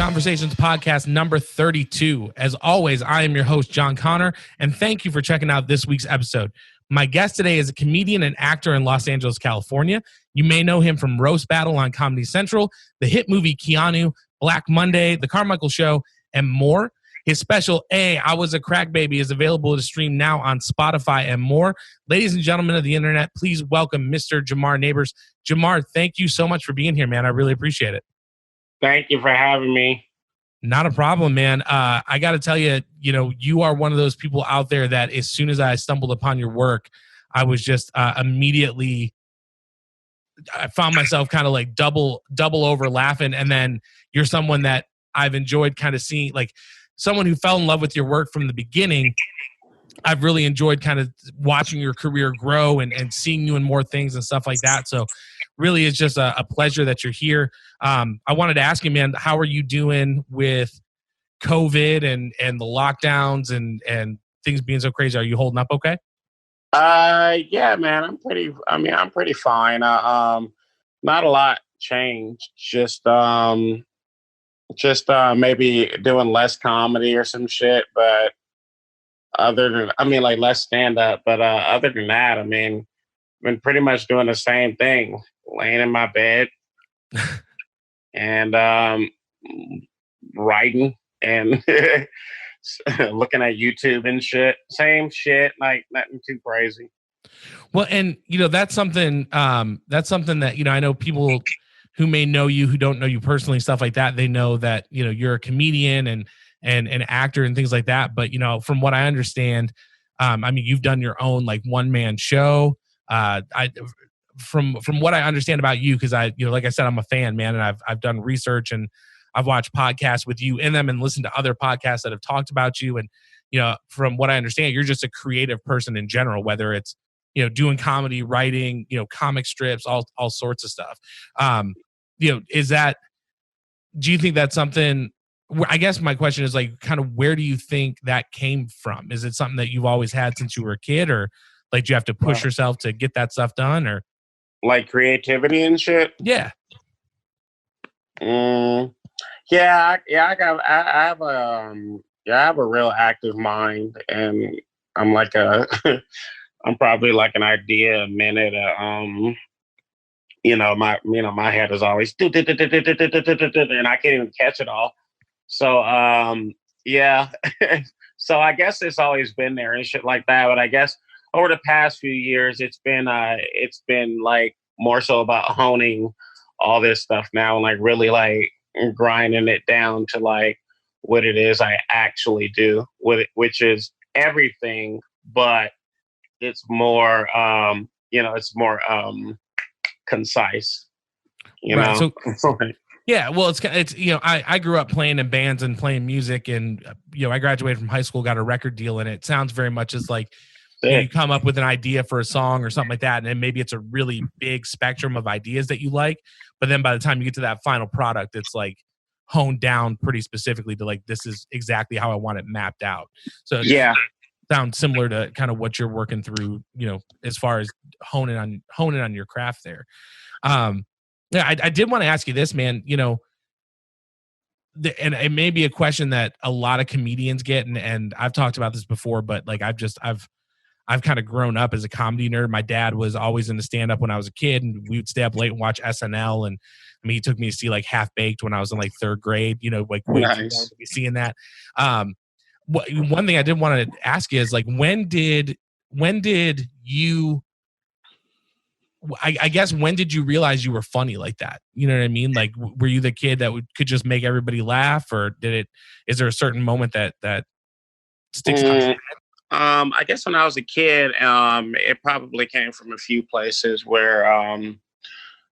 Johnversations Podcast number 32. As always, I am your host, John Connor, and thank you for checking out this week's episode. My guest today is a comedian and actor in Los Angeles, California. You may know him from Roast Battle on Comedy Central, the hit movie Keanu, Black Monday, The Carmichael Show, and more. His special, I Was a Crackbaby, is available to stream now on Spotify and more. Ladies and gentlemen of the internet, please welcome Mr. Jamar Neighbors. Jamar, thank you so much for being here, man. I really appreciate it. Thank you for having me. Not a problem, man. I got to tell you, you are one of those people out there that as soon as I stumbled upon your work, I was just immediately, I found myself kind of like double over laughing. And then you're someone that I've enjoyed kind of seeing, like someone who fell in love with your work from the beginning. I've really enjoyed kind of watching your career grow and seeing you in more things and stuff like that. So really it's just a pleasure that you're here. I wanted to ask you, man, how are you doing with COVID and the lockdowns and things being so crazy? Are you holding up okay? Yeah, man, I'm pretty fine. Not a lot changed. Just maybe doing less comedy or some shit, but less stand up, but other than that, been pretty much doing the same thing, laying in my bed and writing and looking at YouTube and shit. Same shit, like nothing too crazy. Well, and that's something that I know people who may know you, who don't know you personally, stuff like that. They know that you're a comedian and an actor and things like that. But from what I understand, you've done your own like one-man show. From what I understand about you, because like I said, I'm a fan, man, and I've done research and I've watched podcasts with you in them and listened to other podcasts that have talked about you. And from what I understand, you're just a creative person in general, whether it's doing comedy, writing, comic strips, all sorts of stuff. Do you think that's something? I guess my question is like, kind of, where do you think that came from? Is it something that you've always had since you were a kid, or like, do you have to push yourself to get that stuff done, or like creativity and shit? Yeah. I have a real active mind, and I'm like I'm probably like an idea a minute. My head is always and I can't even catch it all. So so I guess it's always been there and shit like that. But I guess over the past few years, it's been like more so about honing all this stuff now and like really like grinding it down to like what it is I actually do with it, which is everything, but it's more concise, right, know. So, yeah, well, it's I grew up playing in bands and playing music, and I graduated from high school, got a record deal, and it sounds very much as like you come up with an idea for a song or something like that, and then maybe it's a really big spectrum of ideas that you like, but then by the time you get to that final product, it's like honed down pretty specifically to like, this is exactly how I want it mapped out. So yeah, sounds similar to kind of what you're working through, as far as honing on your craft there. I did want to ask you this, man, and it may be a question that a lot of comedians get, and I've talked about this before, but like, I've kind of grown up as a comedy nerd. My dad was always into stand-up when I was a kid, and we would stay up late and watch SNL. And he took me to see like Half Baked when I was in like third grade, like way too young to be seeing that. One thing I did want to ask you is like, when did you, I guess, when did you realize you were funny like that? You know what I mean? Like, were you the kid that could just make everybody laugh, or is there a certain moment that sticks out? I guess when I was a kid, it probably came from a few places where I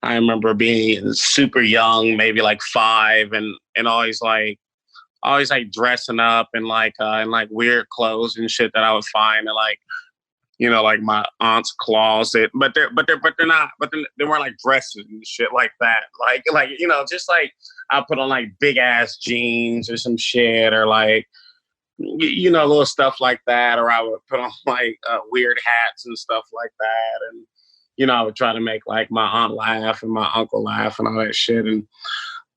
remember being super young, maybe like 5, and always dressing up in like weird clothes and shit that I would find in like, like my aunt's closet, but they weren't like dresses and shit like that. Like, just like I put on like big ass jeans or some shit, or like, little stuff like that. Or I would put on like weird hats and stuff like that. And, I would try to make like my aunt laugh and my uncle laugh and all that shit. And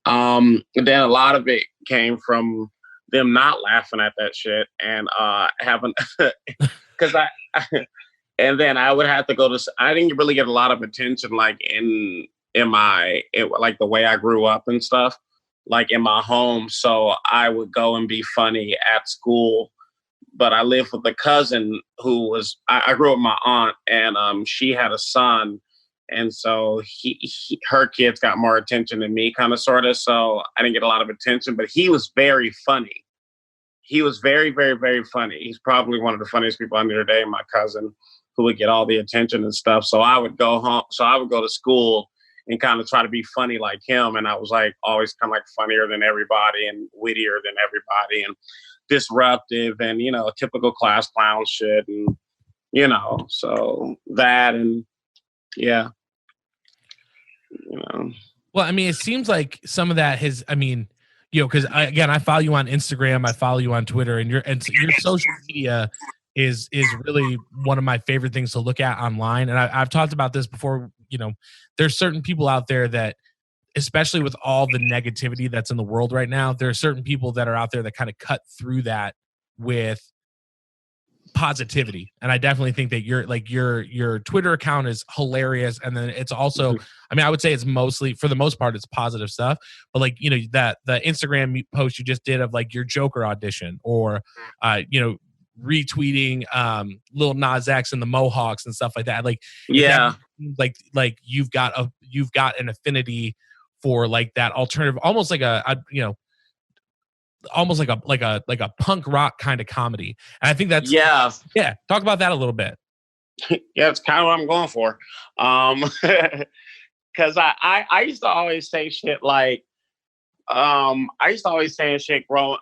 Then a lot of it came from them not laughing at that shit and having because and then I would have to go to. I didn't really get a lot of attention like like the way I grew up and stuff, like in my home. So I would go and be funny at school. But I lived with a cousin who was. I grew up with my aunt, and she had a son. And so her kids got more attention than me, kind of, sort of. So I didn't get a lot of attention, but he was very funny. He was very, very, very funny. He's probably one of the funniest people under today, my cousin, who would get all the attention and stuff. So I would go home. So I would go to school and kind of try to be funny like him. And I was like always kind of like funnier than everybody and wittier than everybody and disruptive and, typical class clown shit. And, so that and yeah. Well, I mean, it seems like some of that because I follow you on Instagram, I follow you on Twitter, and your social media is really one of my favorite things to look at online. And I've talked about this before. There's certain people out there that, especially with all the negativity that's in the world right now, there are certain people that are out there that kind of cut through that with positivity. And I definitely think that your Twitter account is hilarious. And then it's also, I would say it's mostly, for the most part, it's positive stuff, but that the Instagram post you just did of like your Joker audition or, retweeting Lil Nas X and the Mohawks and stuff like that. Like, yeah, like you've got an affinity for like that alternative, almost like almost like a punk rock kind of comedy. And I think that's talk about that a little bit. Yeah, it's kind of what I'm going for. Because I used to always say shit like I used to always say shit growing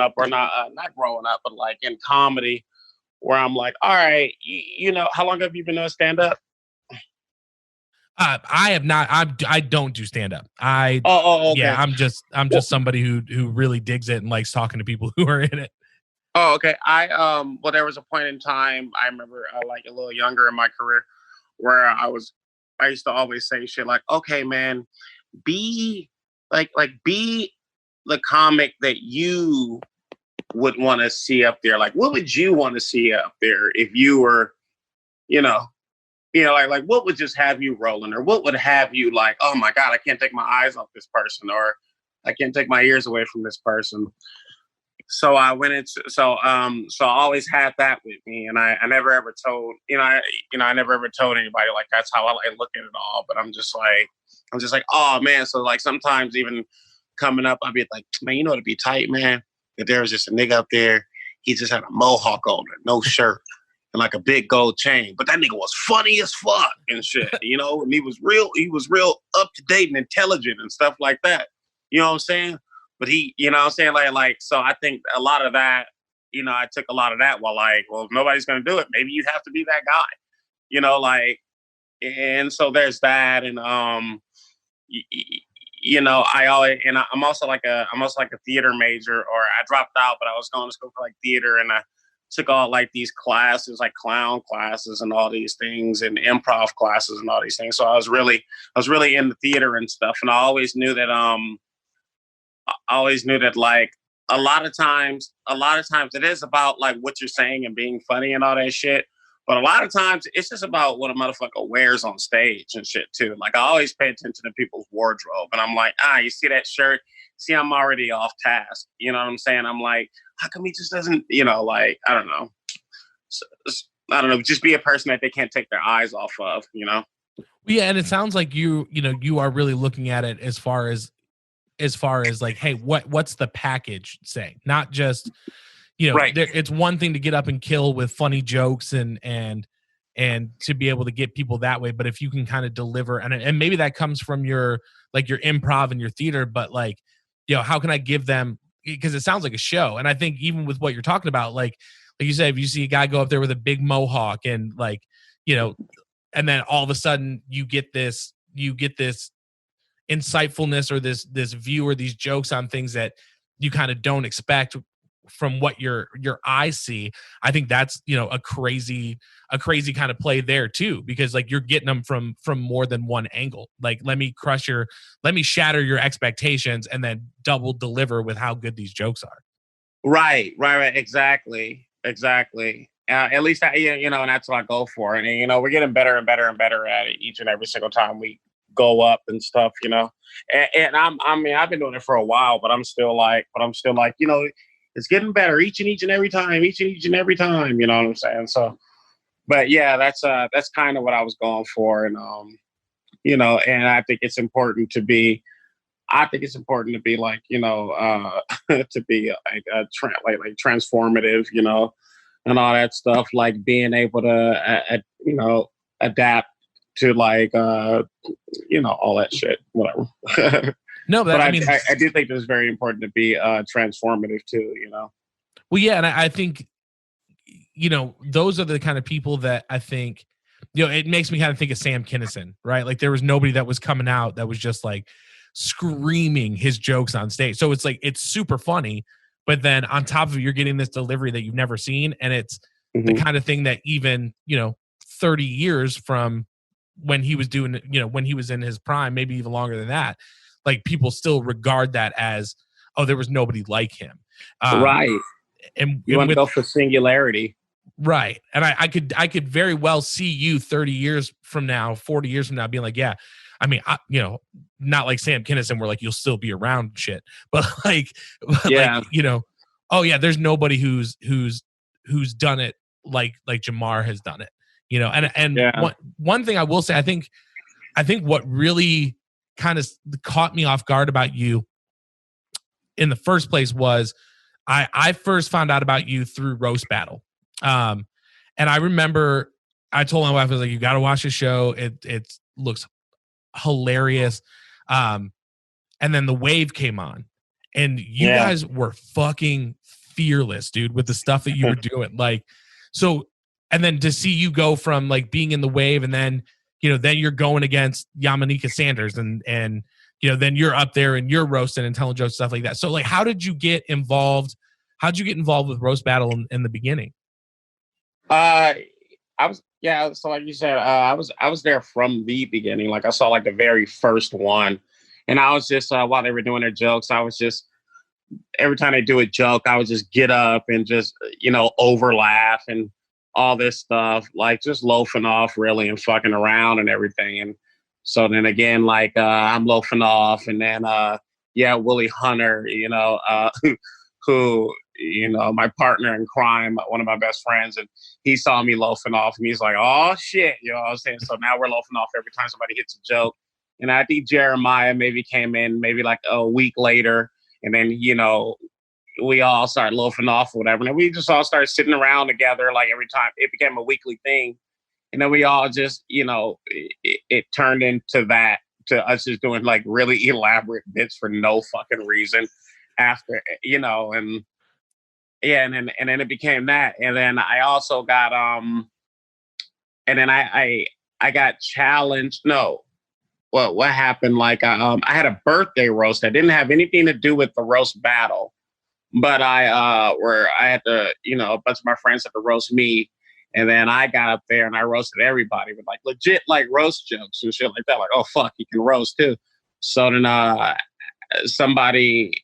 up, or not growing up, but like in comedy, where I'm like, all right, how long have you been doing stand up? I have not. I don't do stand up. Okay. Yeah, I'm just somebody who really digs it and likes talking to people who are in it. Oh, okay. Well, there was a point in time I remember, like a little younger in my career, where I used to always say shit like, okay, man, be be the comic that you would want to see up there. Like, what would you want to see up there if you were, like what would just have you rolling, or what would have you like, oh my God, I can't take my eyes off this person, or I can't take my ears away from this person. So I went into, so I always had that with me, and I never ever told, I never ever told anybody like that's how I look at it all. But I'm just like, oh man. So like sometimes even coming up, I'd be like, man, it'd be tight, man, that there was just a nigga up there. He just had a mohawk on it, no shirt, and like a big gold chain. But that nigga was funny as fuck and shit, and he was real up to date and intelligent and stuff like that. You know what I'm saying? But he, what I'm saying? Like, so I think a lot of that, I took a lot of that while like, well, if nobody's going to do it, maybe you have to be that guy, and so there's that. And, I'm also like a theater major, or I dropped out, but I was going to school for like theater, and I took all like these classes, like clown classes and all these things, and improv classes and all these things. So I was really into theater and stuff. And I always knew that, like a lot of times it is about like what you're saying and being funny and all that shit. But a lot of times it's just about what a motherfucker wears on stage and shit too. Like I always pay attention to people's wardrobe, and I'm like, you see that shirt? See, I'm already off task. You know what I'm saying? I'm like, how come he just doesn't, like, I don't know. Just be a person that they can't take their eyes off of, Yeah. And it sounds like you are really looking at it as far as like, hey, what's the package saying? Not just, right. It's one thing to get up and kill with funny jokes and to be able to get people that way. But if you can kind of deliver, and maybe that comes from your improv and your theater, but like, how can I give them, because it sounds like a show. And I think even with what you're talking about, like you said, if you see a guy go up there with a big mohawk and like, and then all of a sudden you get this insightfulness or this view or these jokes on things that you kind of don't expect from what your eyes see. I think that's, you know, a crazy kind of play there too, because like you're getting them from more than one angle. Like, let me shatter your expectations and then double deliver with how good these jokes are. Right. Exactly. At least you know, and that's what I go for. And you know, we're getting better and better and better at it each and every single time we go up and stuff. You know, and I've been doing it for a while, but I'm still like, you know, it's getting better each and every time. You know what I'm saying? So, but yeah, that's kind of what I was going for, and you know, and I think it's important to be. Like, you know, to be like transformative, you know, and all that stuff, like being able to, you know, adapt to like, you know, all that shit, whatever. No, but I mean, I do think it's very important to be transformative too, you know? Well, yeah. And I think, you know, those are the kind of people that I think, you know, it makes me kind of think of Sam Kinison, right? Like there was nobody that was coming out that was just like screaming his jokes on stage. So it's like, it's super funny, but then on top of it, you're getting this delivery that you've never seen. And it's the kind of thing that even, you know, 30 years from when he was doing, you know, when he was in his prime, maybe even longer than that, like people still regard that as, oh, there was nobody like him. Right. And you want to go for singularity. Right. And I could very well see you 30 years from now, 40 years from now being like, yeah, I mean, you know, not like Sam Kinison where like you'll still be around shit, but like, yeah. like, you know, oh yeah, there's nobody who's done it like Jamar has done it, you know? And yeah. one thing I will say, I think what really kind of caught me off guard about you in the first place was I first found out about you through Roast Battle. And I remember I told my wife, I was like, you got to watch the show. It looks hilarious. And then The Wave came on and you guys were fucking fearless, dude, with the stuff that you were doing. Like, so, and then to see you go from like being in The Wave and then, you know, then you're going against Yamaneika Sanders and, you know, then you're up there and you're roasting and telling jokes, stuff like that. So like, how did you get involved? How'd you get involved with Roast Battle in the beginning? So like you said, I was there from the beginning. Like I saw like the very first one, and I was just while they were doing their jokes, I was just every time they do a joke, I would just get up and just, you know, over laugh and all this stuff, like just loafing off really and fucking around and everything. And so then again, like I'm loafing off, and then Willie Hunter, you know, who, you know, my partner in crime, one of my best friends, and he saw me loafing off and he's like, oh shit, you know what I'm saying? So now we're loafing off every time somebody hits a joke. And I think Jeremiah maybe came in maybe like a week later, and then, you know, we all started loafing off or whatever. And then we just all started sitting around together like every time. It became a weekly thing. And then we all just, you know, it turned into that, to us just doing like really elaborate bits for no fucking reason after, you know, and yeah, and then it became that. And then I also got and then I got challenged. No, what happened? Like I had a birthday roast that didn't have anything to do with the roast battle, but I had to, you know, a bunch of my friends had to roast me, and then I got up there and I roasted everybody with like legit like roast jokes and shit like that. Like, oh fuck, you can roast too. So then somebody.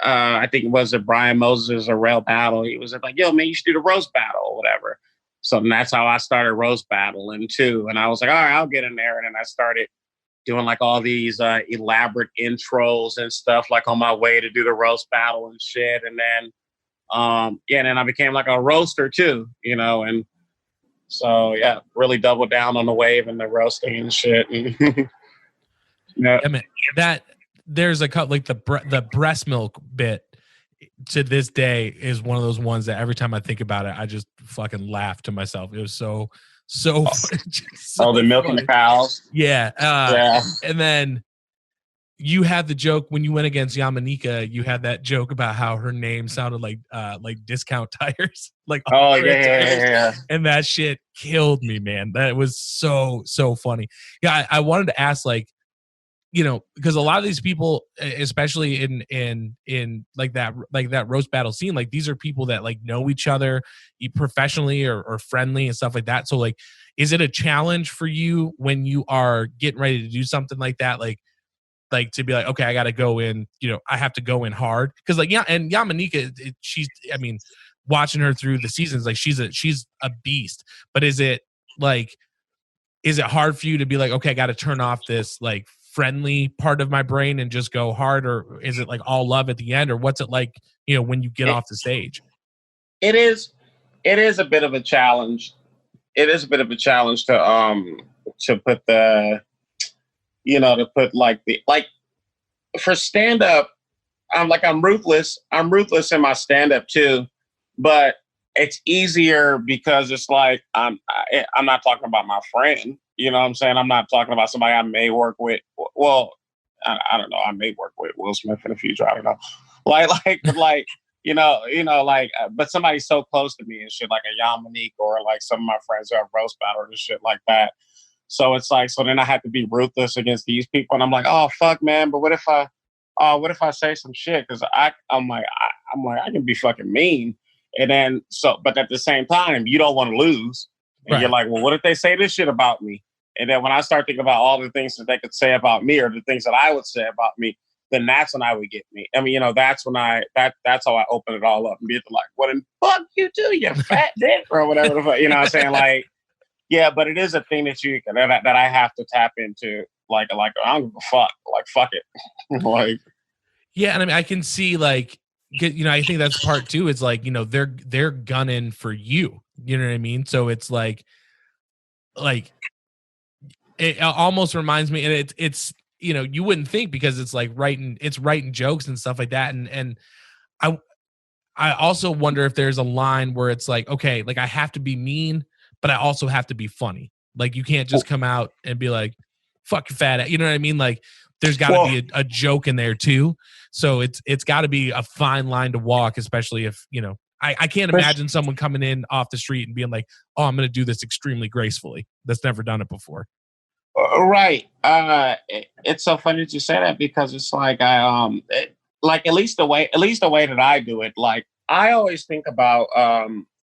I think it was a Brian Moses or Rail Battle. He was like, yo, man, you should do the roast battle or whatever. So that's how I started roast battling too. And I was like, all right, I'll get in there. And then I started doing like all these elaborate intros and stuff like on my way to do the roast battle and shit. And then, and then I became like a roaster too, you know? And so, yeah, really doubled down on the wave and the roasting and shit. Yeah, man, that, there's a cut like the breast milk bit to this day is one of those ones that every time I think about it, I just fucking laugh to myself. It was so the milk and the cows. Yeah. Yeah. And then you had the joke when you went against Yamaneika, you had that joke about how her name sounded like discount tires. Like, oh yeah. And that shit killed me, man. That was so funny. Yeah. I wanted to ask, like, you know, because a lot of these people, especially in like that roast battle scene, like these are people that like know each other professionally or friendly and stuff like that. So like, is it a challenge for you when you are getting ready to do something like that? Like to be like, okay, I got to go in, you know, I have to go in hard. Cause like, yeah. And Yamanika, I mean, watching her through the seasons, like she's a beast, but is it hard for you to be like, okay, I got to turn off this like friendly part of my brain and just go hard? Or is it like all love at the end? Or what's it like, you know, when you get off the stage? It is a bit of a challenge. It is a bit of a challenge to put the, you know, to put like for stand up, I'm ruthless. I'm ruthless in my stand up too, but it's easier because it's like I'm not talking about my friend. You know what I'm saying? I'm not talking about somebody I may work with. Well, I don't know. I may work with Will Smith in the future. I don't know. But but somebody so close to me and shit, like a Yamanique or like some of my friends who have roast battle and shit like that. So it's like, so then I have to be ruthless against these people, and I'm like, oh fuck, man. But what if I say some shit? Because I'm like, I can be fucking mean. And then, but at the same time, you don't want to lose. And right. You're like, well, what if they say this shit about me? And then when I start thinking about all the things that they could say about me or the things that I would say about me, then that's when I would get me. I mean, you know, that's when that's how I open it all up and be like, what in fuck you do, you fat dick, or whatever the fuck, you know what I'm saying? Like, yeah, but it is a thing that I have to tap into. Like, I don't give a fuck. Like, fuck it. Like, yeah, and I mean, I can see like, you know, I think that's part two. Is like, you know, they're gunning for you. You know what I mean? So it's like it almost reminds me, and it's you know, you wouldn't think because it's like writing jokes and stuff like that, and I also wonder if there's a line where it's like, okay, like I have to be mean, but I also have to be funny. Like you can't just come out and be like, fuck you fat ass. You know what I mean? Like there's got to be a joke in there too. So it's got to be a fine line to walk, especially if, you know, I can't imagine someone coming in off the street and being like, oh, I'm going to do this extremely gracefully. That's never done it before. Right. It's so funny that you say that because it's like, like at least the way that I do it, like I always think about,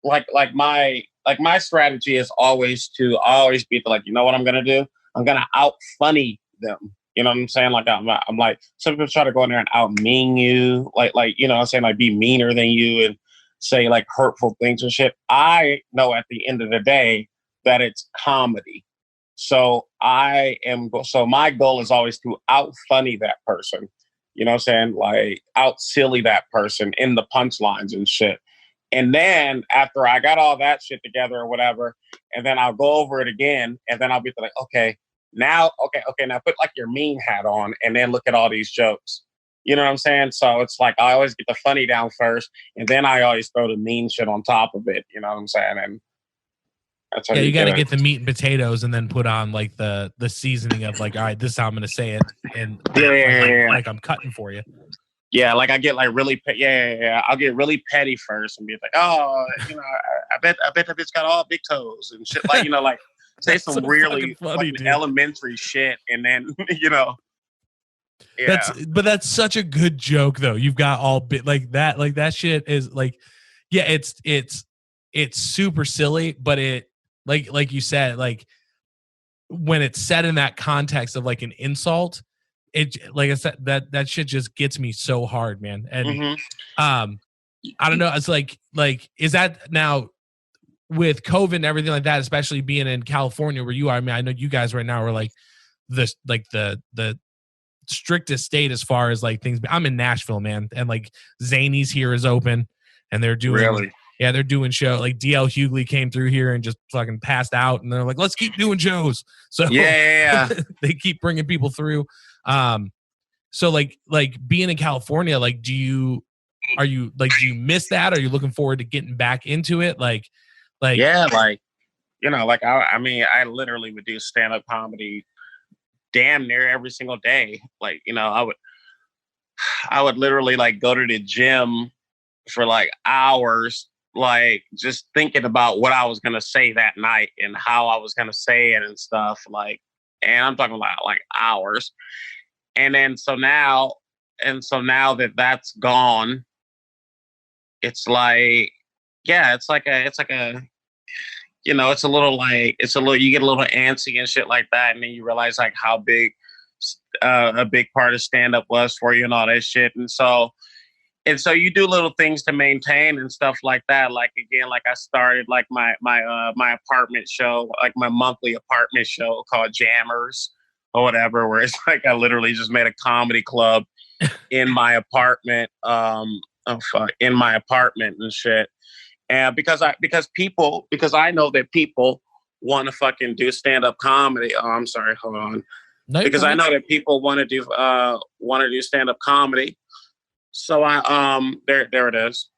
like my strategy is always be like, you know what I'm going to do? I'm going to out funny them. You know what I'm saying? Like, I'm like, some people try to go in there and out mean you, like, you know what I'm saying? Like be meaner than you and say like hurtful things and shit. I know at the end of the day that it's comedy. So my goal is always to out funny that person. You know what I'm saying? Like out silly that person in the punchlines and shit. And then after I got all that shit together or whatever, and then I'll go over it again, and then I'll be like, okay, now put like your mean hat on, and then look at all these jokes. You know what I'm saying? So it's like I always get the funny down first, and then I always throw the mean shit on top of it. You know what I'm saying? And that's how you got to get the meat and potatoes, and then put on like the seasoning of like, all right, this is how I'm going to say it, and like I'm cutting for you. Yeah, like I get like really I'll get really petty first and be like, oh, you know, I bet that bitch got all big toes and shit. Like, you know, like say some so really funny, like, elementary shit, and then you know. Yeah. That's such a good joke though. You've got all bit like that shit is like, yeah, it's super silly, but it like you said, like when it's said in that context of like an insult, it, like I said, that shit just gets me so hard, man. And I don't know, it's like is that now with COVID and everything like that, especially being in California where you are? I mean, I know you guys right now are like the strictest state as far as like things. I'm in Nashville, man, and like Zany's here is open, and they're doing they're doing show. Like DL Hughley came through here and just fucking passed out, and they're like, let's keep doing shows. So yeah. They keep bringing people through. So like being in California, like do you miss that? Are you looking forward to getting back into it? Like yeah, like, you know, like I mean, I literally would do stand-up comedy damn near every single day. Like, you know, I would literally like go to the gym for like hours, like just thinking about what I was gonna say that night and how I was gonna say it and stuff. Like, and I'm talking about like hours. And then so now that that's gone, it's like, yeah, it's like a, you know, it's a little, you get a little antsy and shit like that. And then you realize like how big a big part of stand-up was for you and all that shit. And so you do little things to maintain and stuff like that. Like, again, like I started like my apartment show, like my monthly apartment show called Jammers or whatever, where it's like I literally just made a comedy club in my apartment, in my apartment and shit. And because I know that people want to fucking do stand-up comedy. Oh, I'm sorry, hold on. No, because I know that people want to do stand-up comedy. So there it is.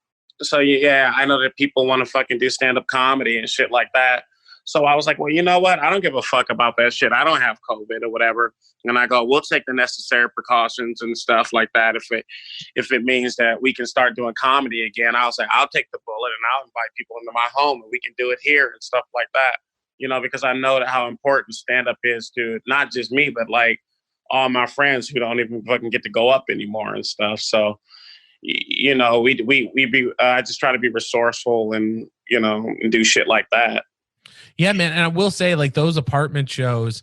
So yeah, I know that people want to fucking do stand-up comedy and shit like that. So I was like, well, you know what? I don't give a fuck about that shit. I don't have COVID or whatever. And I go, we'll take the necessary precautions and stuff like that. If it means that we can start doing comedy again, I'll say, I'll take the bullet and I'll invite people into my home and we can do it here and stuff like that. You know, because I know that how important stand-up is to not just me, but like all my friends who don't even fucking get to go up anymore and stuff. So, you know, I just try to be resourceful and, you know, and do shit like that. Yeah, man. And I will say, like, those apartment shows,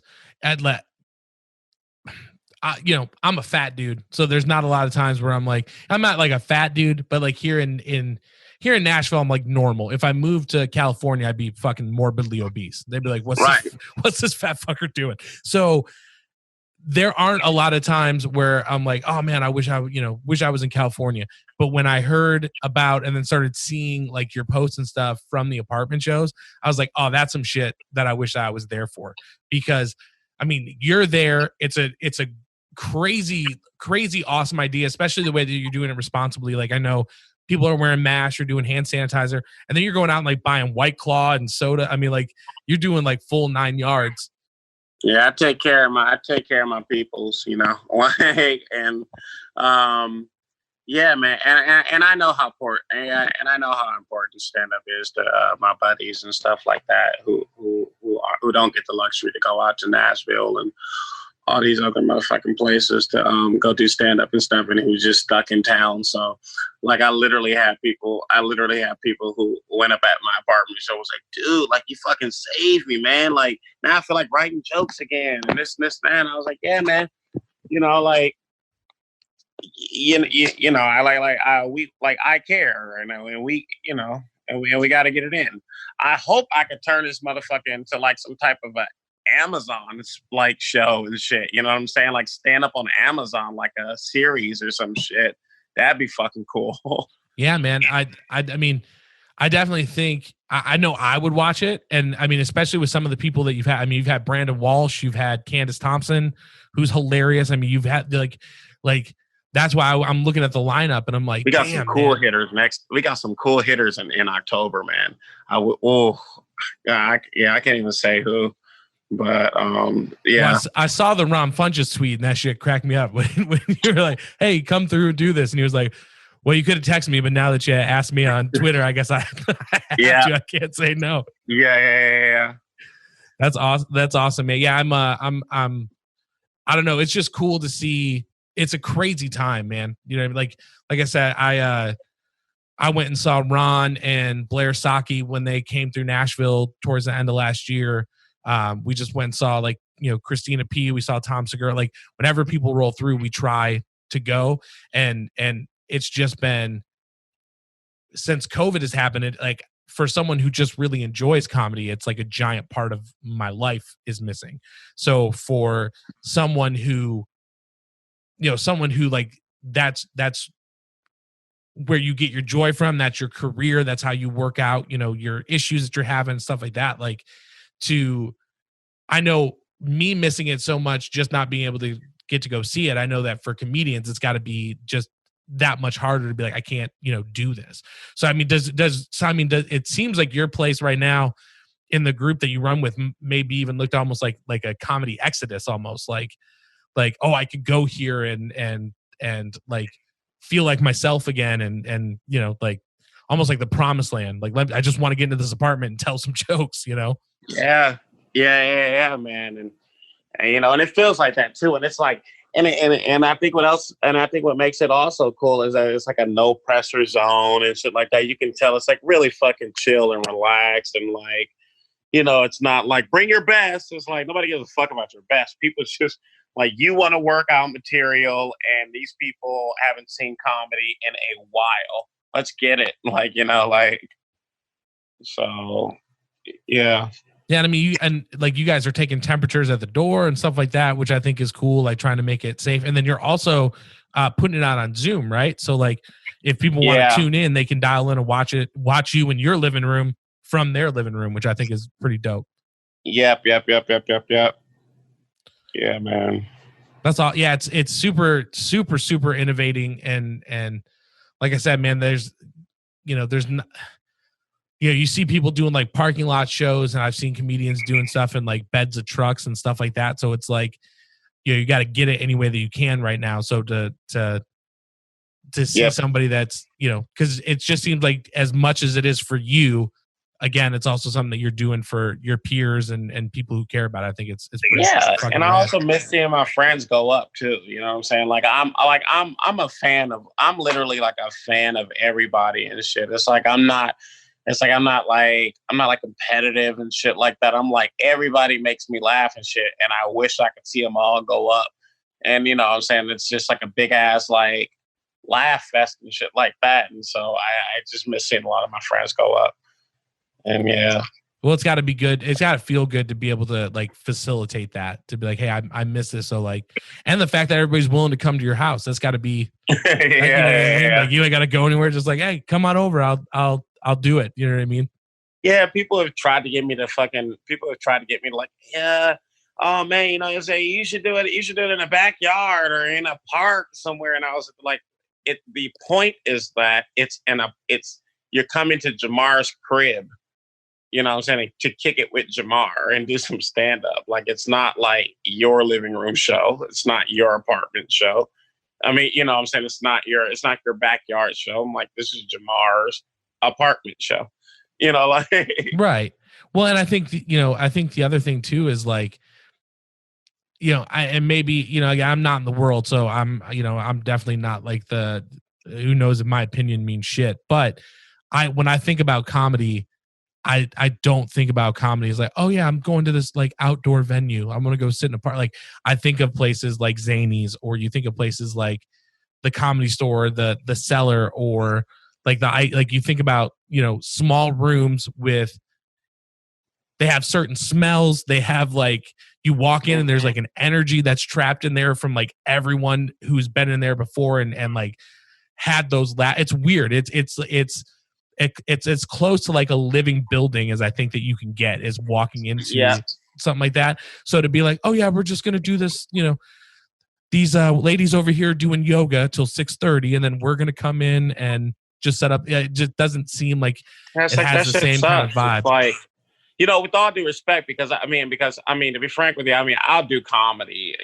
you know, I'm a fat dude, so there's not a lot of times where I'm not like a fat dude, but like here in Nashville, I'm like normal. If I moved to California, I'd be fucking morbidly obese. They'd be like, what's this fat fucker doing? So there aren't a lot of times where I'm like, oh man, I wish I was in California. But when I heard about and then started seeing like your posts and stuff from the apartment shows, I was like, oh, that's some shit that I wish I was there for. Because I mean, you're there. It's a crazy, crazy awesome idea, especially the way that you're doing it responsibly. Like, I know people are wearing masks or doing hand sanitizer, and then you're going out and like buying White Claw and soda. I mean, like, you're doing like full 9 yards. Yeah, I take care of my peoples, you know. And yeah, man, and I know how important stand up is to my buddies and stuff like that who don't get the luxury to go out to Nashville and all these other motherfucking places to go do stand up and stuff, and who's just stuck in town. So like I literally have people who went up at my apartment show, was like, dude, like, you fucking saved me, man. Like, now I feel like writing jokes again and this and that. And I was like, yeah, man, you know, like, you know, I care, you know, and we, you know, and we got to get it in. I hope I could turn this motherfucker into like some type of a Amazon like show and shit. You know what I'm saying? Like stand up on Amazon, like a series or some shit. That'd be fucking cool. Yeah, man. I mean, I definitely think I know I would watch it. And I mean, especially with some of the people that you've had. I mean, you've had Brandon Walsh, you've had Candace Thompson, who's hilarious. I mean, you've had like that's why I'm looking at the lineup and I'm like, we got some cool hitters next. We got some cool hitters in October, man. I can't even say who. But yeah, well, I saw the Ron Funches tweet and that shit cracked me up when you were like, "Hey, come through and do this," and he was like, "Well, you could have texted me, but now that you asked me on Twitter, I guess I I can't say no." Yeah. That's awesome. That's awesome, man. Yeah, I'm I don't know. It's just cool to see. It's a crazy time, man. You know, like I said, I went and saw Ron and Blair Saki when they came through Nashville towards the end of last year. We just went and saw, like, you know, Christina P. We saw Tom Segura. Like, whenever people roll through, we try to go. And it's just been, since COVID has happened, like, for someone who just really enjoys comedy, it's like a giant part of my life is missing. So for someone who, you know, like, that's where you get your joy from, that's your career, that's how you work out, you know, your issues that you're having and stuff like that. Like, I know me missing it so much, just not being able to get to go see it. I know that for comedians, it's got to be just that much harder to be like, I can't, you know, do this. So, I mean, it seems like your place right now in the group that you run with maybe even looked almost like a comedy exodus, almost like, oh, I could go here and like feel like myself again. And, you know, like almost like the promised land. Like, I just want to get into this apartment and tell some jokes, you know? Yeah, man. And you know, and it feels like that too. And it's like, And I think what makes it also cool is that it's like a no pressure zone and shit like that. You can tell it's like really fucking chill and relaxed, and like, it's not like bring your best. It's like nobody gives a fuck about your best. People just like, you want to work out material, and these people haven't seen comedy in a while. Let's get it. Like, so yeah. Yeah, I mean, you guys are taking temperatures at the door and stuff like that, which I think is cool, like trying to make it safe. And then you're also putting it out on Zoom, right? So like if people want to tune in, they can dial in and watch you in your living room from their living room, which I think is pretty dope. Yep. Yeah, man. That's all. Yeah, it's super, super, super innovating. And like I said, man, there's not, you see people doing like parking lot shows, and I've seen comedians doing stuff in like beds of trucks and stuff like that. So it's like, you got to get it any way that you can right now. So to see somebody that's, because it just seems like as much as it is for you, again, it's also something that you're doing for your peers and people who care about it. I think it's pretty and I also miss seeing my friends go up too. You know what I'm saying? Like I'm literally like a fan of everybody and shit. It's like I'm not like competitive and shit like that. I'm like, everybody makes me laugh and shit, and I wish I could see them all go up. And what I'm saying, it's just like a big ass like laugh fest and shit like that. And so I just miss seeing a lot of my friends go up. And yeah. Well, it's got to be good. It's got to feel good to be able to like facilitate that, to be like, hey, I miss this. So like, and the fact that everybody's willing to come to your house, that's got to be, like, you ain't got to go anywhere. Just like, hey, come on over. I'll do it. You know what I mean? Yeah. People have tried to get me to like, yeah, oh man, you say you should do it. You should do it in a backyard or in a park somewhere. And I was like, the point is that you're coming to Jamar's crib. You know what I'm saying? To kick it with Jamar and do some stand up. Like, it's not like your living room show. It's not your apartment show. I mean, you know what I'm saying? It's not your backyard show. I'm like, this is Jamar's apartment show. Like right. Well, and I think the other thing too is like, I'm not in the world, so I'm definitely not like who knows if my opinion means shit. But when I think about comedy, I don't think about comedy as like, oh yeah, I'm going to this like outdoor venue. I'm going to go sit in a park. Like, I think of places like Zanies, or you think of places like the Comedy Store, the Cellar, or like you think about, small rooms they have certain smells. They have like, you walk in and there's like an energy that's trapped in there from like everyone who's been in there before and like had those. It's weird. It's as close to like a living building as I think that you can get, is walking into something like that. So to be like, oh yeah, we're just going to do this, these ladies over here doing yoga till 6:30, and then we're going to come in and just set up. It just doesn't seem like it has the same kind of vibe. Like, with all due respect, because to be frank with you, I'll do comedy,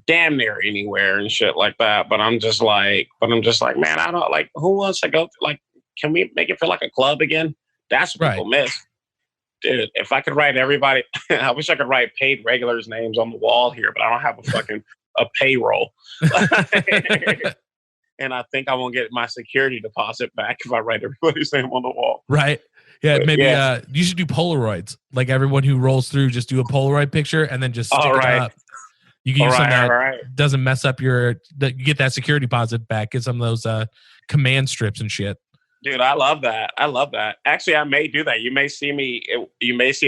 damn near anywhere and shit like that. But I'm just like, man, I don't like, who wants to go, like, can we make it feel like a club again? That's what people miss. Dude, if I could write everybody, I wish I could write paid regulars' names on the wall here, but I don't have a payroll. And I think I won't get my security deposit back if I write everybody's name on the wall. Right. Yeah, maybe you should do Polaroids. Like, everyone who rolls through, just do a Polaroid picture and then just stick it up. You can use something that doesn't mess up you get that security deposit back. Get some of those command strips and shit. Dude, I love that. Actually, I may do that. You may see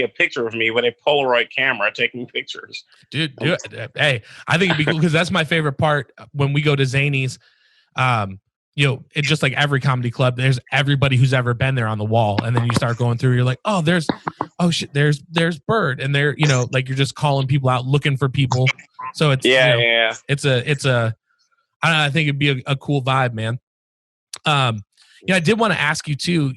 a picture of me with a Polaroid camera taking pictures. Dude, do it. Hey, I think it'd be cool, because that's my favorite part when we go to Zanies. It's just like every comedy club, there's everybody who's ever been there on the wall. And then you start going through, you're like, oh shit, there's Bird. And they're, like, you're just calling people out, looking for people. So it's, it's a, I think it'd be a cool vibe, man. I did want to ask you too,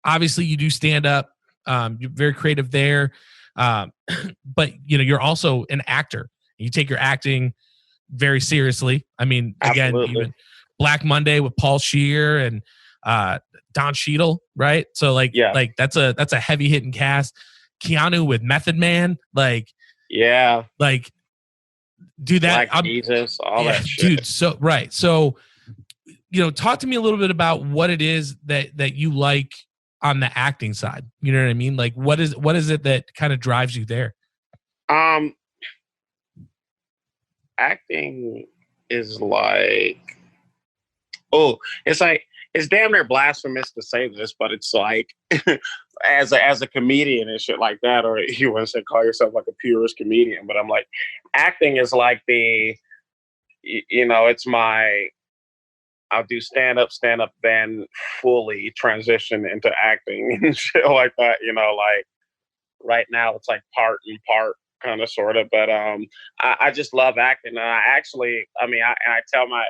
obviously you do stand up, you're very creative there. But you're also an actor. You take your acting very seriously. I mean, again, even Black Monday with Paul Scheer and Don Cheadle, right? So like that's a heavy hitting cast. Keanu with Method Man, like do that. Like Jesus, all that shit. Dude. So, right. So, talk to me a little bit about what it is that you like on the acting side. You know what I mean? Like, what is it that kind of drives you there? Acting is like, it's damn near blasphemous to say this, but it's like, as a comedian and shit like that, or you want to call yourself like a purist comedian, but I'm like, acting is like it's I'll do stand up, then fully transition into acting and shit like that. Like right now it's like part and part, kind of, sort of. But I just love acting, and I tell my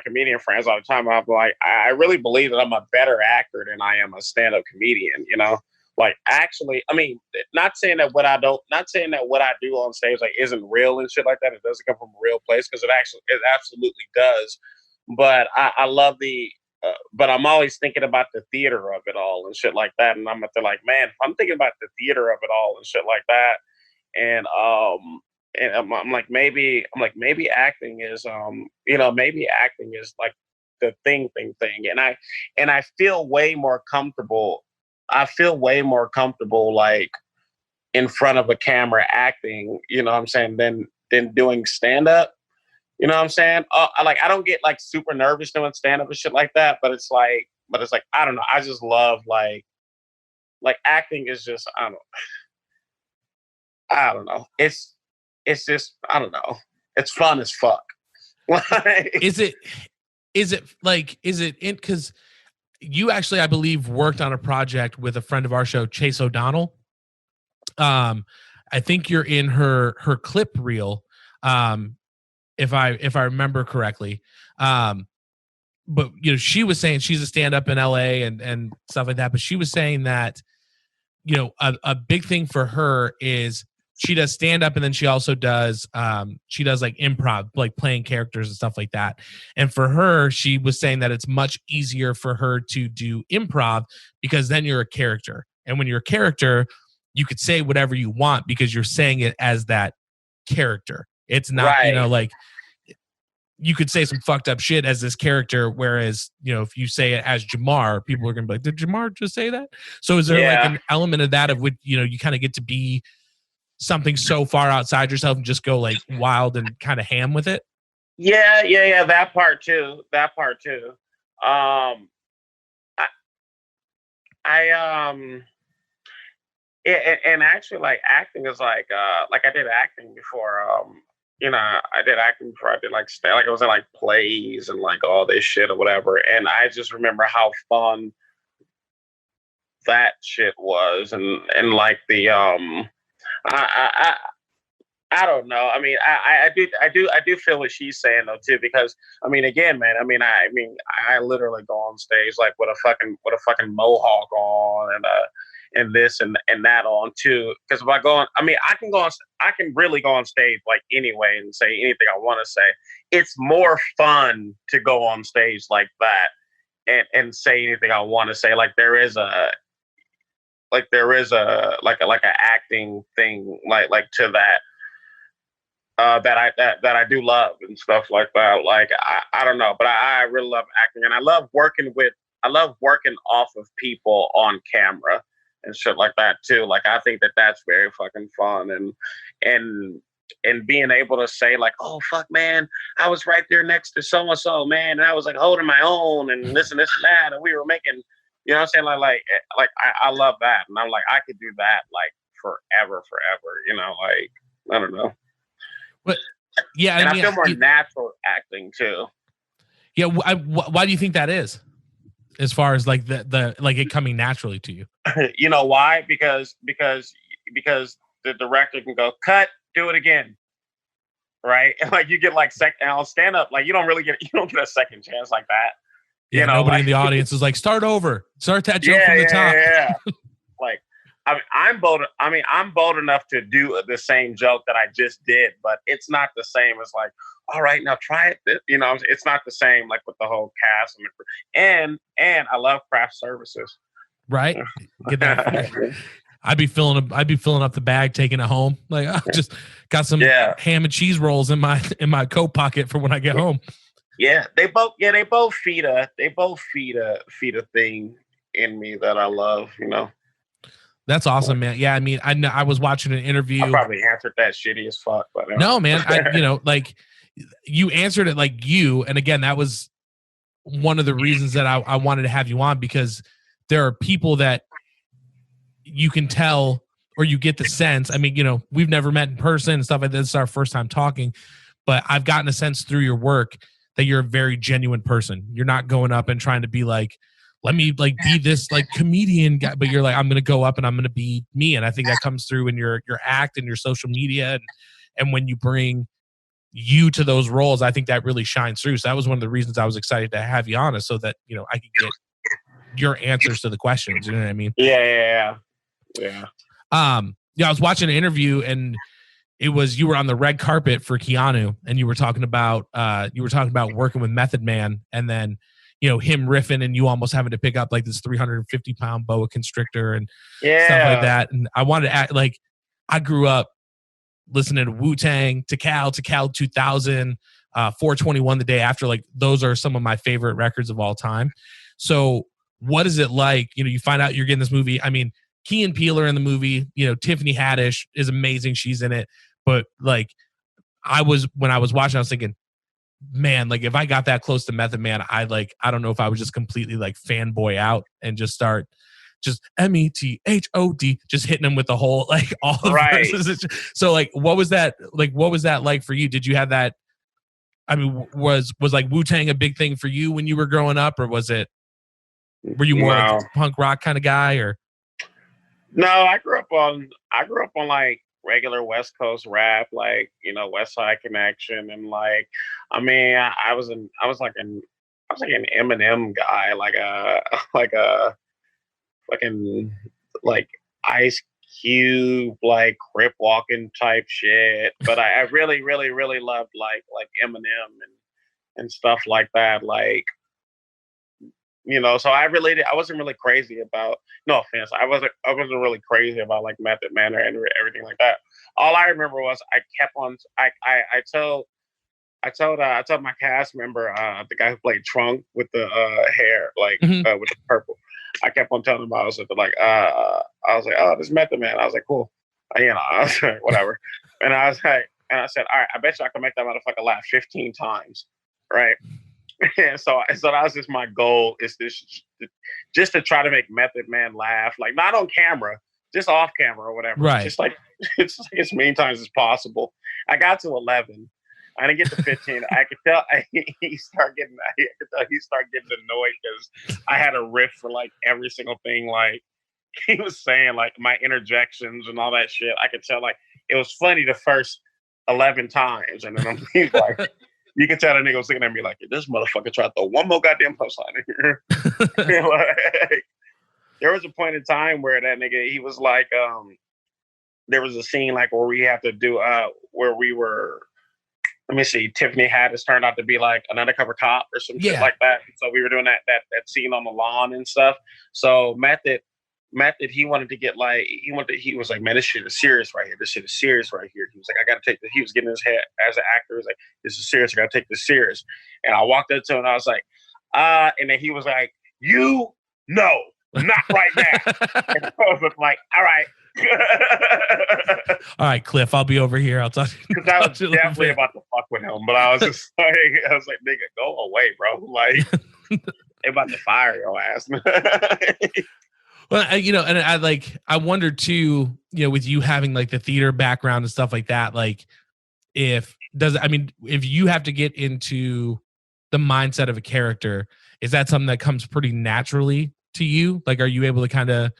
comedian friends all the time. I'm like, I really believe that I'm a better actor than I am a stand up comedian. Like, actually, not saying that what I do on stage like isn't real and shit like that. It doesn't come from a real place, because it absolutely does. But I love but I'm always thinking about the theater of it all and shit like that. And I'm like, man, I'm thinking about the theater of it all and shit like that. And I'm like, maybe acting is maybe acting is like the thing. And I feel way more comfortable. Like in front of a camera acting, what I'm saying, than doing stand up. You know what I'm saying? I don't get like super nervous doing stand up and shit like that, but it's like I don't know. I just love like acting is just, I don't know. It's just, I don't know. It's fun as fuck. Is it in, because you actually, I believe, worked on a project with a friend of our show, Chase O'Donnell. I think you're in her clip reel. If I remember correctly. But she was saying she's a stand-up in LA and stuff like that. But she was saying that, a big thing for her is she does stand-up, and then she also does like improv, like playing characters and stuff like that. And for her, she was saying that it's much easier for her to do improv, because then you're a character. And when you're a character, you could say whatever you want because you're saying it as that character. It's not, right. Like you could say some fucked up shit as this character, whereas, if you say it as Jamar, people are going to be like, did Jamar just say that? So is there like an element of that of which, you kind of get to be something so far outside yourself and just go like wild and kind of ham with it? Yeah. That part too. And actually, like, acting is like I did acting before. I did acting before I did like I was in like plays and like all this shit or whatever. And I just remember how fun that shit was, and like the I don't know. I do feel what she's saying though too, because again, man, I literally go on stage like with a fucking mohawk on and this and that on too. Because if I go on, I can really go on stage like anyway and say anything I want to say. It's more fun to go on stage like that and say anything I want to say. Like there is a acting thing like to that. That I do love and stuff like that. Like I don't know, but I really love acting, and I love working off of people on camera and shit like that too. Like I think that's very fucking fun, and being able to say like, oh fuck man, I was right there next to so and so, man, and I was like holding my own and this and that, and we were making, you know what I'm saying, like I love that, and I'm like I could do that like forever, like I don't know. But yeah, and I feel more natural acting too. Yeah, why do you think that is? As far as like the like it coming naturally to you? You know why? Because the director can go cut, do it again, right? And like you get like I'll stand up, like you don't get a second chance like that. Yeah, nobody in the audience is like start over, start that joke from the top. Yeah. Like I'm bold enough to do the same joke that I just did, but it's not the same as like, all right, now try it. It's not the same like with the whole cast and I love craft services. Right. Get that. I'd be filling up the bag, taking it home. Like I just got some ham and cheese rolls in my coat pocket for when I get home. Yeah, they both feed a thing in me that I love, you know. That's awesome, man. Yeah, I mean, I was watching an interview. I probably answered that shitty as fuck, but no, man. Like you answered it like you, and again, that was one of the reasons that I wanted to have you on, because there are people that you can tell, or you get the sense. I mean, you know, we've never met in person and stuff like this. This is our first time talking, but I've gotten a sense through your work that you're a very genuine person. You're not going up and trying to be like, let me like be this like comedian guy, but you're like, I'm going to go up and I'm going to be me. And I think that comes through in your act and your social media. And when you bring you to those roles, I think that really shines through. So that was one of the reasons I was excited to have you on, is so that, you know, I could get your answers to the questions. You know what I mean? Yeah. I was watching an interview, and it was, you were on the red carpet for Keanu, and you were talking about working with Method Man, and then, you know, him riffing and you almost having to pick up like this 350-pound boa constrictor and stuff like that. And I wanted to act like, I grew up listening to Wu-Tang, to Cal 2000, 421 The Day After. Like, those are some of my favorite records of all time. So what is it like, you know, you find out you're getting this movie? I mean, Key and Peele are in the movie, you know, Tiffany Haddish is amazing. She's in it. But like, when I was watching, I was thinking, man, like if I got that close to Method Man, I don't know if I would just completely like fanboy out and just start just METHOD, just hitting them with the whole, like all the verses. So like, what was that like for you? Did you have that? I mean, was like Wu-Tang a big thing for you when you were growing up, or were you more like a punk rock kind of guy, or? No, I grew up on like regular West Coast rap, like, you know, West Side Connection, and like, I mean, I was like an Eminem guy, like a fucking like Ice Cube, like Crip walking type shit. But I really, really, really loved like Eminem and stuff like that, like. You know, so I wasn't really crazy about, no offense, I wasn't really crazy about like Method Man or everything like that. All I remember was I told my cast member, the guy who played Trunk with the hair, like with the purple. I kept on telling him, I was like, oh, this Method Man. I was like, cool, you know, I was like, whatever. And I said, all right, I bet you I can make that motherfucker laugh 15 times, right? And so that was just my goal, is just to try to make Method Man laugh, like not on camera, just off camera or whatever. Right. Just like it's like as many times as possible. I got to 11. I didn't get to 15. I could tell he started getting annoyed because I had a riff for like every single thing, like he was saying, like my interjections and all that shit. I could tell like it was funny the first 11 times, and then he's like. You can tell that nigga was looking at me like, this motherfucker tried to throw one more goddamn punchline in here. Like, there was a point in time where that nigga, he was like, there was a scene like where we had to do, where we were, let me see, Tiffany Haddish turned out to be like an undercover cop or some shit like that. So we were doing that scene on the lawn and stuff. So Method, he wanted to get like, he was like, man, this shit is serious right here. This shit is serious right here. He was like, I got to take this. He was getting his head as an actor. He was like, this is serious. I got to take this serious. And I walked up to him and I was like, and then he was like, no, not right now. And I was like, all right. All right, Cliff, I'll be over here. I'll talk to you. Because I was definitely about to fuck with him, but I was just like, nigga, go away, bro. Like, they about to fire your ass. Well, you know, and I wonder too, you know, with you having like the theater background and stuff like that, like if you have to get into the mindset of a character, is that something that comes pretty naturally to you? Like, are you able to kind of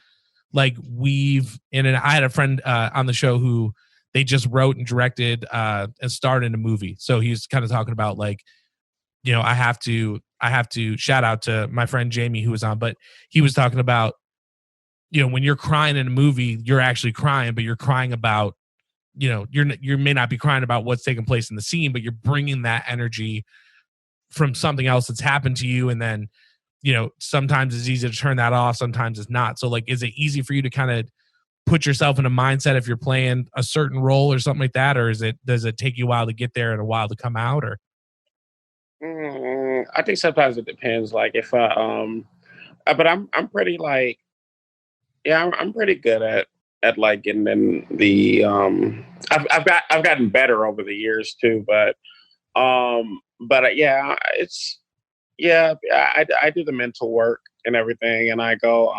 like weave in? And I had a friend on the show who they just wrote and directed and starred in a movie. So he's kind of talking about like, you know, I have to shout out to my friend Jamie who was on, but he was talking about, you know, when you're crying in a movie, you're actually crying, but you're crying about, you know, you may not be crying about what's taking place in the scene, but you're bringing that energy from something else that's happened to you. And then, you know, sometimes it's easy to turn that off. Sometimes it's not. So like, is it easy for you to kind of put yourself in a mindset if you're playing a certain role or something like that, or does it take you a while to get there and a while to come out? Or I think sometimes it depends. Like if but I'm pretty like, yeah, I'm pretty good at like getting in the I've gotten better over the years too, but yeah, it's yeah, I do the mental work and everything, and I go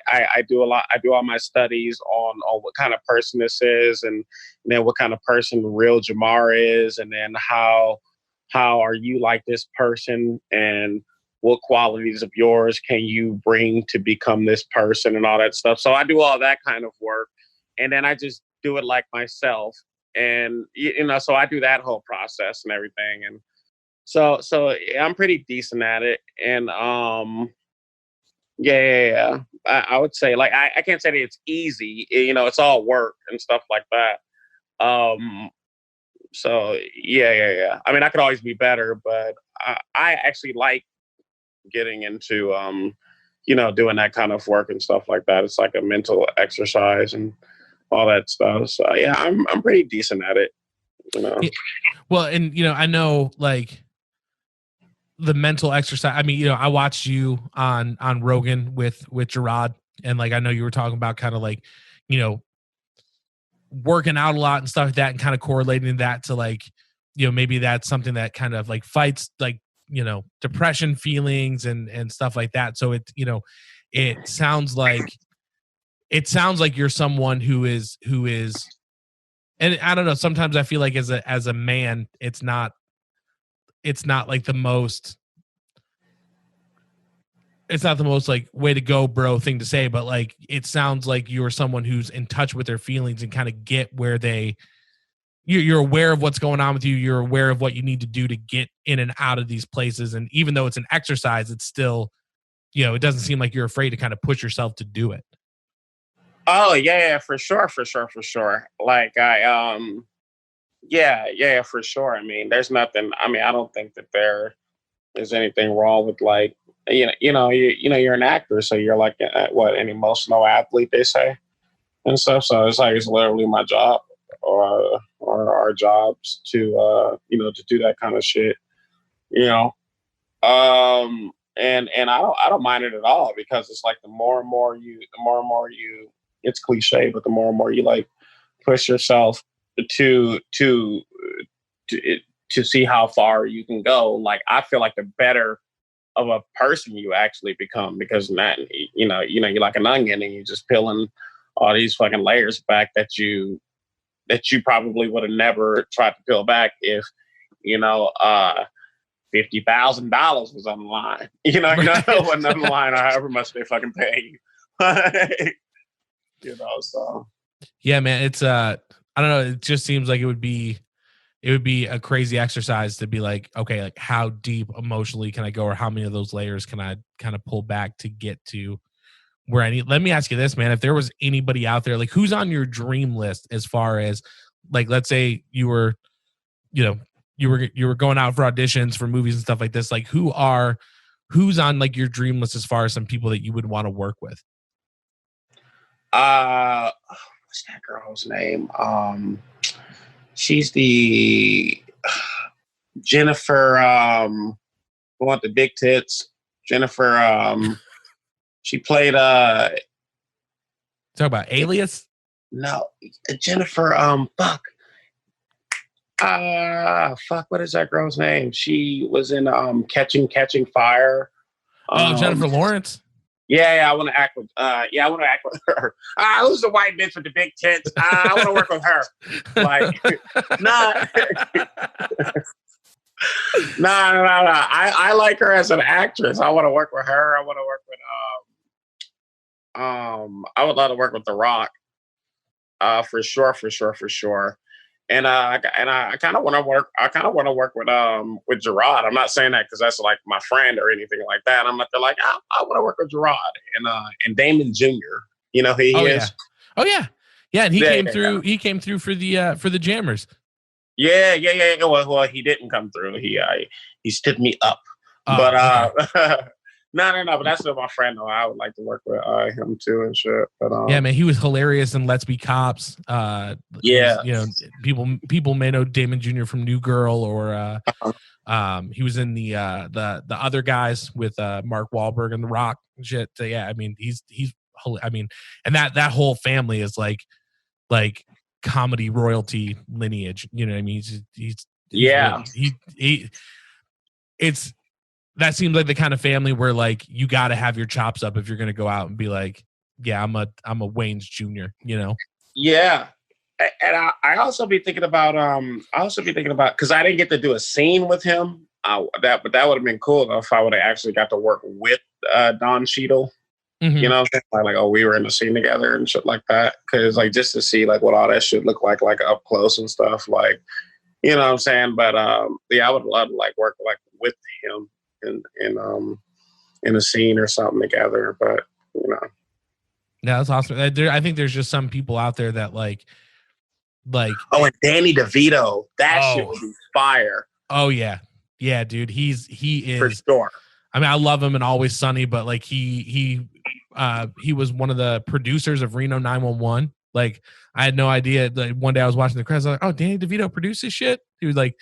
I do a lot. I do all my studies on what kind of person this is, and then what kind of person real Jamar is, and then how are you like this person, and what qualities of yours can you bring to become this person, and all that stuff. So I do all that kind of work, and then I just do it like myself, and so I do that whole process and everything, and so yeah, I'm pretty decent at it, and yeah. I would say like I can't say that it's easy, it's all work and stuff like that. So yeah. I mean, I could always be better, but I actually like getting into doing that kind of work and stuff like that. It's like a mental exercise and all that stuff. So yeah, I'm pretty decent at it. Well, and I know like the mental exercise. I mean, I watched you on Rogan with Gerard, and like I know you were talking about kind of like working out a lot and stuff like that, and kind of correlating that to like maybe that's something that kind of like fights like depression feelings and stuff like that. So it sounds like you're someone who is, and I don't know, sometimes I feel like as a man it's not like the most, it's not the most like way to go bro thing to say, but like it sounds like you're someone who's in touch with their feelings and kind of get where you're aware of what's going on with you. You're aware of what you need to do to get in and out of these places. And even though it's an exercise, it's still, it doesn't seem like you're afraid to kind of push yourself to do it. Oh yeah, for sure. Like yeah, for sure. I mean, there's nothing. I mean, I don't think that there is anything wrong with like, you're an actor, so you're like an emotional athlete, they say, and stuff. So it's like it's literally my job or our jobs to to do that kind of shit, and I don't mind it at all, because it's like the more and more you, it's cliche, but the more and more you like push yourself to see how far you can go. Like I feel like the better of a person you actually become, because that you're like an onion and you're just peeling all these fucking layers back that you probably would have never tried to peel back if $50,000 was on the line. It wasn't on the line, or however much they fucking pay you. So yeah, man, it's I don't know, it just seems like it would be a crazy exercise to be like, okay, like how deep emotionally can I go, or how many of those layers can I kind of pull back to get to where I need. Let me ask you this, man, if there was anybody out there, like who's on your dream list as far as like, let's say you were going out for auditions for movies and stuff like this, like who's on like your dream list as far as some people that you would want to work with? What's that girl's name? She's the Jennifer, who want the big tits. Jennifer, she played talk about Alias? No, Jennifer, fuck, what is that girl's name? She was in Catching Fire. Jennifer Lawrence. Yeah, I want to act with. I want to act with her. Who's the white bitch with the big tits? I want to work with her. Like, nah. No. I like her as an actress. I want to work with her. I want to work with. I would love to work with The Rock. For sure. And I kind of want to work. I kind of want to work with Gerard. I'm not saying that because that's like my friend or anything like that. I'm not there like I want to work with Gerard and Damon Jr. He is. Yeah. Oh yeah. And he came through. Yeah. He came through for the Jammers. Yeah. Well, he didn't come through. He stood me up. But okay. But that's not my friend though. I would like to work with him too and shit. But yeah, man, he was hilarious in Let's Be Cops. Yeah, you know, people may know Damon Jr. from New Girl, or he was in the other guys with Mark Wahlberg and The Rock and shit. So, yeah, I mean, he's I mean, and that whole family is like comedy royalty lineage. You know what I mean? He's yeah. Really, it's that seems like the kind of family where like you got to have your chops up if you're going to go out and be like, yeah, I'm a Wayne's Jr., you know? Yeah. And I also be thinking about, cause I didn't get to do a scene with him. But that would have been cool though, if I would have actually got to work with Don Cheadle, you know, like, oh, we were in a scene together and shit like that. Cause like, just to see like what all that shit look like up close and stuff, like, you know what I'm saying? But yeah, I would love to like work like with him in a scene or something together, but you know. Yeah, that's awesome. I think there's just some people out there that like oh, and Danny DeVito, that shit would be fire. Oh yeah, dude, he is for sure. I mean, I love him in Always Sunny, but like he was one of the producers of Reno 911. Like, I had no idea. Like, one day I was watching the credits, I was like, oh, Danny DeVito produced this shit. He was like,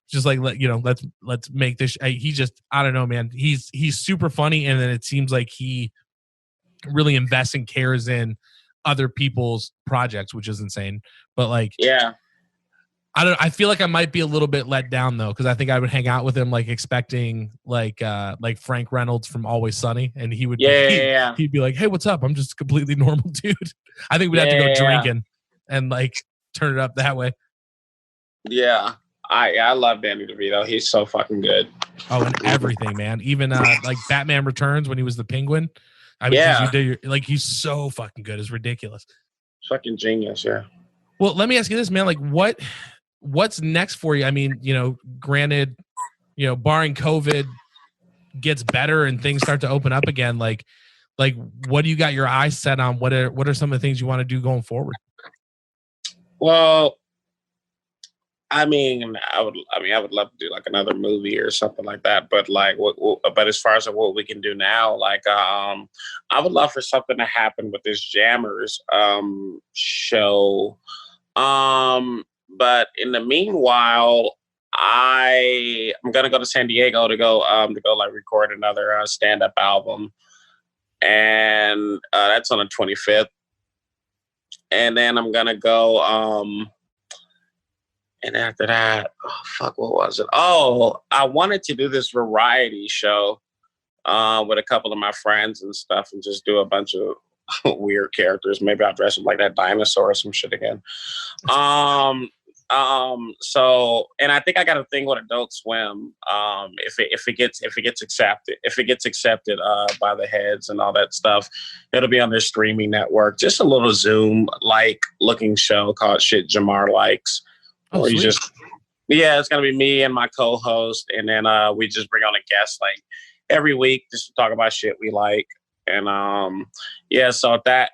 just like, you know, let's make this. He just, I don't know, man. He's super funny, and then it seems like he really invests and cares in other people's projects, which is insane. But like, yeah, I feel like I might be a little bit let down though, because I think I would hang out with him like expecting like Frank Reynolds from Always Sunny, and he would he'd be like, hey, what's up? I'm just a completely normal dude. I think we'd have to go drinking and like turn it up that way. Yeah. I love Danny DeVito. He's so fucking good. Oh, and everything, man. Even like Batman Returns when he was the Penguin. I mean, like, he's so fucking good. It's ridiculous. Fucking genius, yeah. Well, let me ask you this, man. Like, what's next for you? I mean, you know, granted, you know, barring COVID gets better and things start to open up again, like what do you got your eyes set on? What are some of the things you want to do going forward? Well, I would love to do like another movie or something like that. But like, but as far as what we can do now, like, I would love for something to happen with this Jammers show. But in the meanwhile, I'm gonna go to San Diego to go like record another stand-up album, and that's on the 25th. And then I'm gonna go. And after that, what was it? Oh, I wanted to do this variety show with a couple of my friends and stuff, and just do a bunch of weird characters. Maybe I'll dress up like that dinosaur or some shit again. So, and I think I got a thing with Adult Swim. If it gets accepted by the heads and all that stuff, it'll be on their streaming network. Just a little Zoom like looking show called Shit Jamar Likes. Oh, or you just, it's gonna be me and my co-host, and then we just bring on a guest like every week just to talk about shit we like. And so if that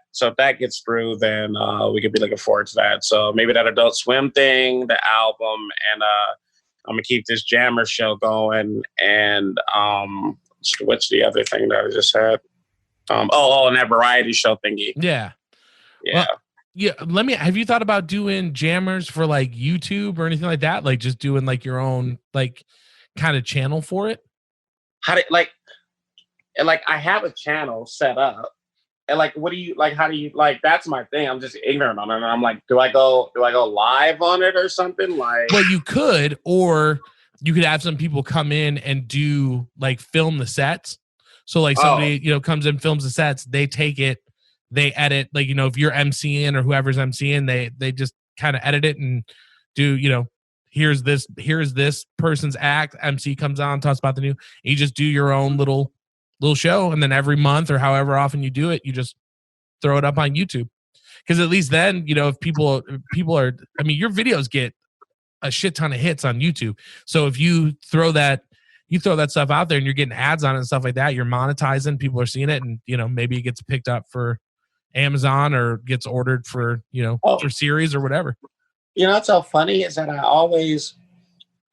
gets through, then we could be looking forward to that. So maybe that Adult Swim thing, the album, and I'm gonna keep this Jammer show going. And what's the other thing that I just had? And that variety show thingy. Yeah. Well, yeah. Have you thought about doing Jammers for like YouTube or anything like that? Like just doing like your own like kind of channel for it? I have a channel set up, and like, what do you like? How do you like? That's my thing. I'm just ignorant on it. And I'm like, do I go live on it or something? Like, well, you could, or you could have some people come in and do like film the sets. So like somebody, you know, comes in, films the sets, they take it, they edit, like, you know, if you're MCing or whoever's MCing, they just kind of edit it and do, you know, here's this person's act. MC comes on, talks about the new, you just do your own little show. And then every month or however often you do it, you just throw it up on YouTube. Cause at least then, you know, if people are, I mean, your videos get a shit ton of hits on YouTube. So if you throw that stuff out there and you're getting ads on it and stuff like that, you're monetizing, people are seeing it, and, you know, maybe it gets picked up for Amazon or gets ordered for, you know, for series or whatever. You know, what's so funny is that I always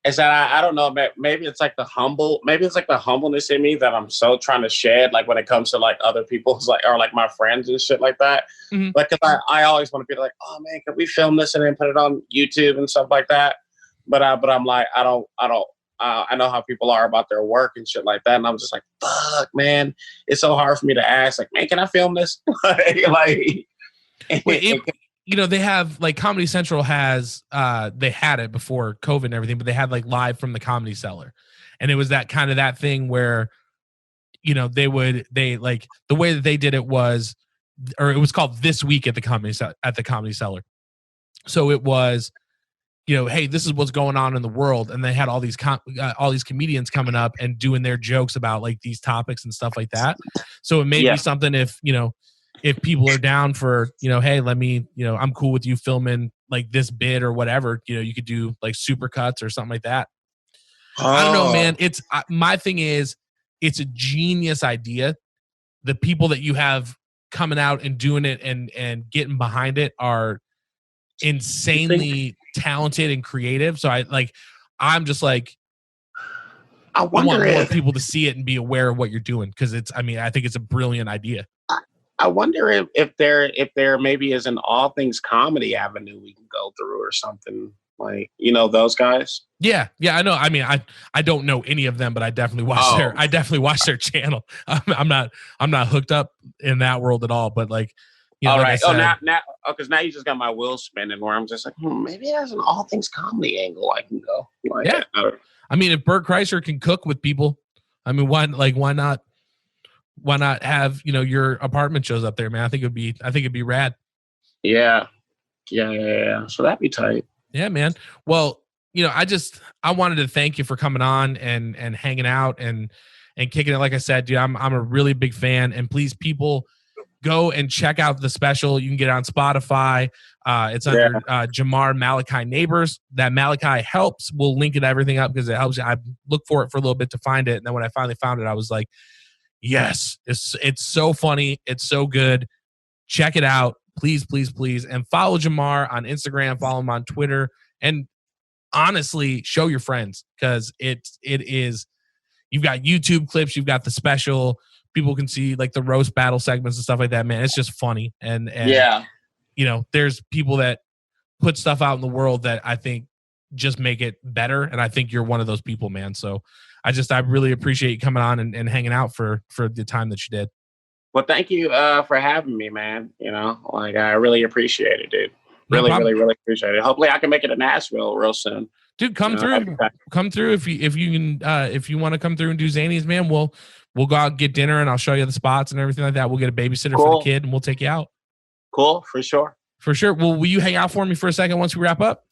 is that I don't know, maybe it's like the humbleness in me that I'm so trying to shed, like when it comes to like other people's like, or like my friends and shit like that. Mm-hmm. Like, cause I always want to be like, oh man, can we film this and then put it on YouTube and stuff like that? But I'm like, I know how people are about their work and shit like that. And I'm just like, fuck, man, it's so hard for me to ask, like, man, can I film this? They have like Comedy Central has, they had it before COVID and everything, but they had like live from the Comedy Cellar. And it was that kind of that thing where, they like the way that they did it was, or it was called This Week at the Comedy Cellar. So it was, hey, this is what's going on in the world. And they had all these comedians coming up and doing their jokes about like these topics and stuff like that. So it may be something if people are down for, hey, let me, I'm cool with you filming like this bit or whatever, you could do like super cuts or something like that. I don't know, man. My thing is, it's a genius idea. The people that you have coming out and doing it and getting behind it are insanely talented and creative. So I'm just like, I want more people to see it and be aware of what you're doing. Cause I think it's a brilliant idea. I wonder if there maybe is an all things comedy avenue we can go through or something, like, those guys. Yeah. I know. I don't know any of them, but I definitely watch their channel. I'm not hooked up in that world at all, but like, all right. Because now you just got my wheels spinning where I'm just like, maybe there's an all things comedy angle I can go. Like, yeah. If Bert Kreischer can cook with people, why not? Why not have, your apartment shows up there, man? I think it'd be rad. Yeah. So that'd be tight. Yeah, man. Well, I wanted to thank you for coming on and hanging out and kicking it. Like I said, dude, I'm a really big fan, and please, people, go and check out the special. You can get it on Spotify. It's under Jamar Malachi Neighbors. That Malachi helps. We'll link it everything up because it helps. I looked for it for a little bit to find it, and then when I finally found it, I was like, yes, it's so funny. It's so good. Check it out. Please, please, please. And follow Jamar on Instagram, follow him on Twitter. And honestly, show your friends, because it is, you've got YouTube clips, you've got the special, people can see like the roast battle segments and stuff like that, man. It's just funny. And there's people that put stuff out in the world that I think just make it better. And I think you're one of those people, man. So I really appreciate you coming on and hanging out for the time that you did. Well, thank you for having me, man. I really appreciate it, dude. Really, really, really appreciate it. Hopefully I can make it to Nashville real soon. Dude, come through if you can, if you want to come through and do Zanies, man, we'll go out and get dinner and I'll show you the spots and everything like that. We'll get a babysitter for the kid and we'll take you out. Cool. For sure. Well, will you hang out for me for a second once we wrap up?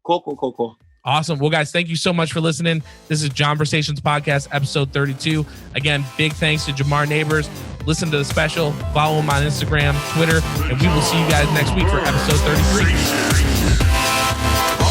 Cool. Awesome. Well, guys, thank you so much for listening. This is Johnversations Podcast, episode 32. Again, big thanks to Jamar Neighbors. Listen to the special, follow him on Instagram, Twitter, and we will see you guys next week for episode 33.